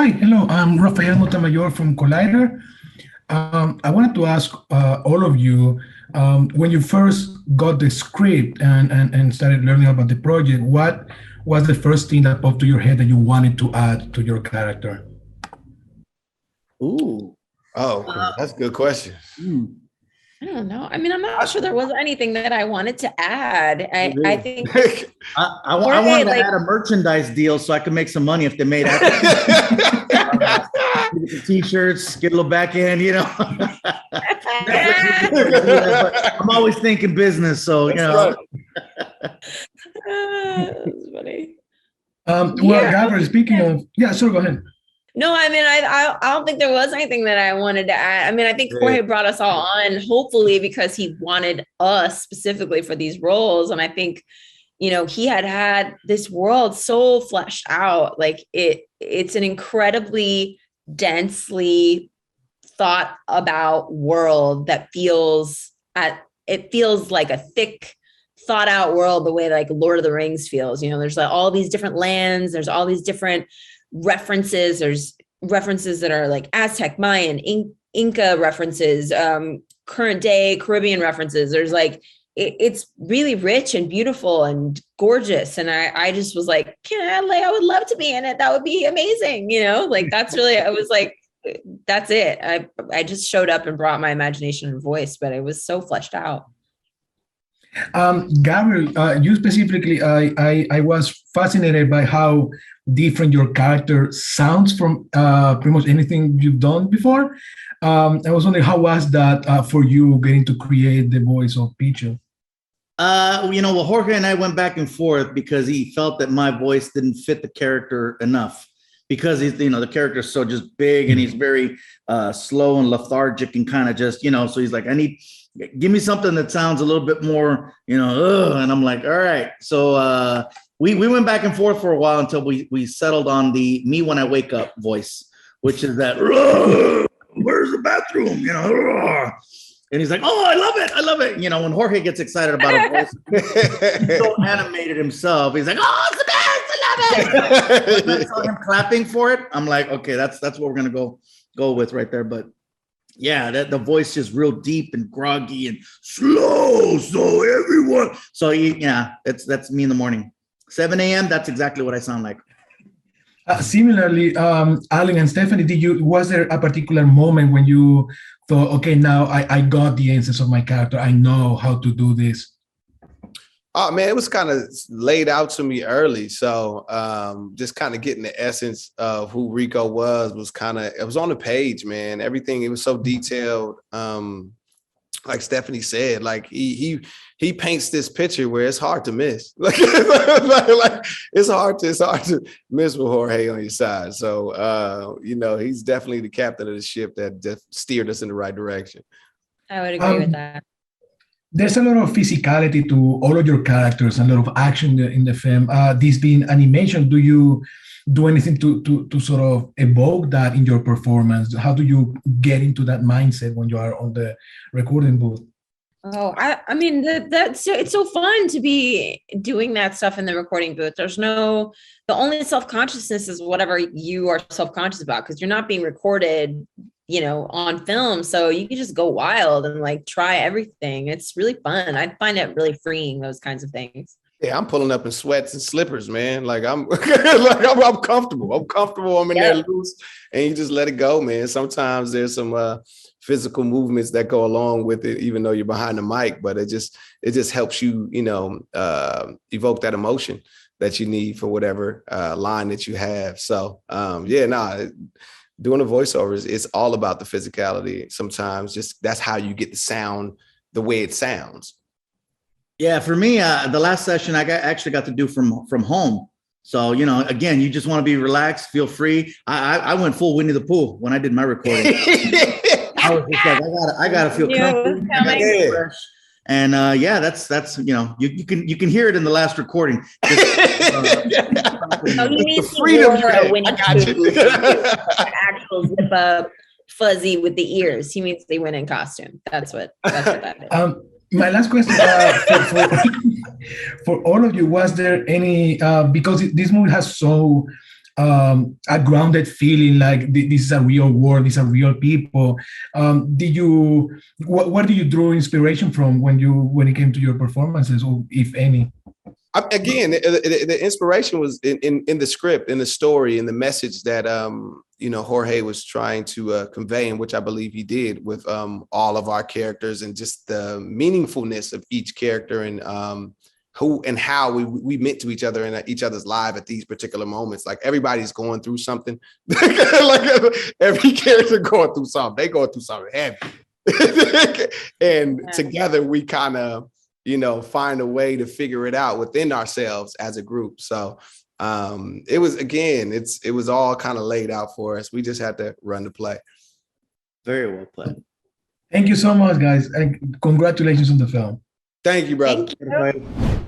Hi, hello. I'm Rafael Montemayor from Collider. I wanted to ask all of you, when you first got the script and started learning about the project, what was the first thing that popped to your head that you wanted to add to your character? Ooh. Oh, that's a good question. I don't know. I mean, I'm not sure there was anything that I wanted to add. I think I wanted to add a merchandise deal so I could make some money if they made t-shirts, get a little backhand, you know. I'm always thinking business, so you know. That's funny. Well, Gabriel, speaking of, go ahead. No, I mean, I don't think there was anything that I wanted to add. I mean, I think Jorge brought us all on, hopefully, because he wanted us specifically for these roles. And I think, you know, he had this world so fleshed out. Like it's an incredibly densely thought about world that feels like a thick, thought out world, the way like Lord of the Rings feels. You know, there's like all these different lands, there's all these different references. There's references that are like Aztec, Mayan, Inca references, current day Caribbean references. There's like, it's really rich and beautiful and gorgeous. And I just was like, I would love to be in it. That would be amazing. You know, like that's really, I was like, that's it. I just showed up and brought my imagination and voice, but it was so fleshed out. Gabriel, you specifically, I was fascinated by how different your character sounds from pretty much anything you've done before. I was wondering, how was that for you getting to create the voice of Picho? You know, well, Jorge and I went back and forth because he felt that my voice didn't fit the character enough, because he's, you know, the character is so just big and he's very slow and lethargic and kind of just, you know, so he's like, give me something that sounds a little bit more, you know, and I'm like, all right. So we went back and forth for a while until we settled on the me when I wake up voice, which is that, where's the bathroom? You know, and he's like, oh, I love it. You know, when Jorge gets excited about a voice, he's so animated himself. He's like, oh, it's the best, I love it. When I saw him clapping for it, I'm like, okay, that's what we're gonna go with right there. But yeah, the voice is real deep and groggy and slow. So everyone, that's me in the morning. 7 a.m. That's exactly what I sound like. Similarly, Alan and Stephanie, was there a particular moment when you thought, okay, now I got the essence of my character, I know how to do this? Oh man, it was kind of laid out to me early. So just kind of getting the essence of who Rico was it was on the page, man. Everything, it was so detailed. Like Stephanie said, like he paints this picture where it's hard to miss. like it's hard to miss with Jorge on your side. So you know, he's definitely the captain of the ship that just steered us in the right direction. I would agree with that. There's a lot of physicality to all of your characters and a lot of action in the film. This being animation, do you do anything to sort of evoke that in your performance? How do you get into that mindset when you are on the recording booth? Oh, I mean, it's so fun to be doing that stuff in the recording booth. The only self-consciousness is whatever you are self-conscious about, because you're not being recorded, you know, on film. So you can just go wild and like try everything. It's really fun. I find it really freeing, those kinds of things. Yeah, I'm pulling up in sweats and slippers, man. Like I'm I'm comfortable. I'm in there loose, and you just let it go, man. Sometimes there's some physical movements that go along with it, even though you're behind the mic, but it just helps you, you know, evoke that emotion that you need for whatever line that you have. So doing the voiceovers, it's all about the physicality. Sometimes just that's how you get the sound the way it sounds. Yeah, for me, the last session I actually got to do from home. So, you know, again, you just want to be relaxed, feel free. I went full Winnie the Pooh when I did my recording. I was just like, I gotta feel comfortable. Fresh. And that's you know, you can hear it in the last recording. You need the freedom. I got you. Actual zip up, fuzzy with the ears. He means they went in costume. That's what that is. My last question for all of you, was there any, because this movie has so a grounded feeling, like this is a real world, these are real people. Where do you draw inspiration from when it came to your performances, or if any? Again, the inspiration was in the script, in the story, in the message that Jorge was trying to convey, and which I believe he did with all of our characters, and just the meaningfulness of each character, and who and how we meant to each other and each other's life at these particular moments. Like, everybody's going through something. Like, every character going through something. They going through something heavy. And together we kind of, find a way to figure it out within ourselves as a group. So it was all kind of laid out for us. We just had to run the play. Very well played. Thank you so much, guys, and congratulations on the film. Thank you, brother. Thank you.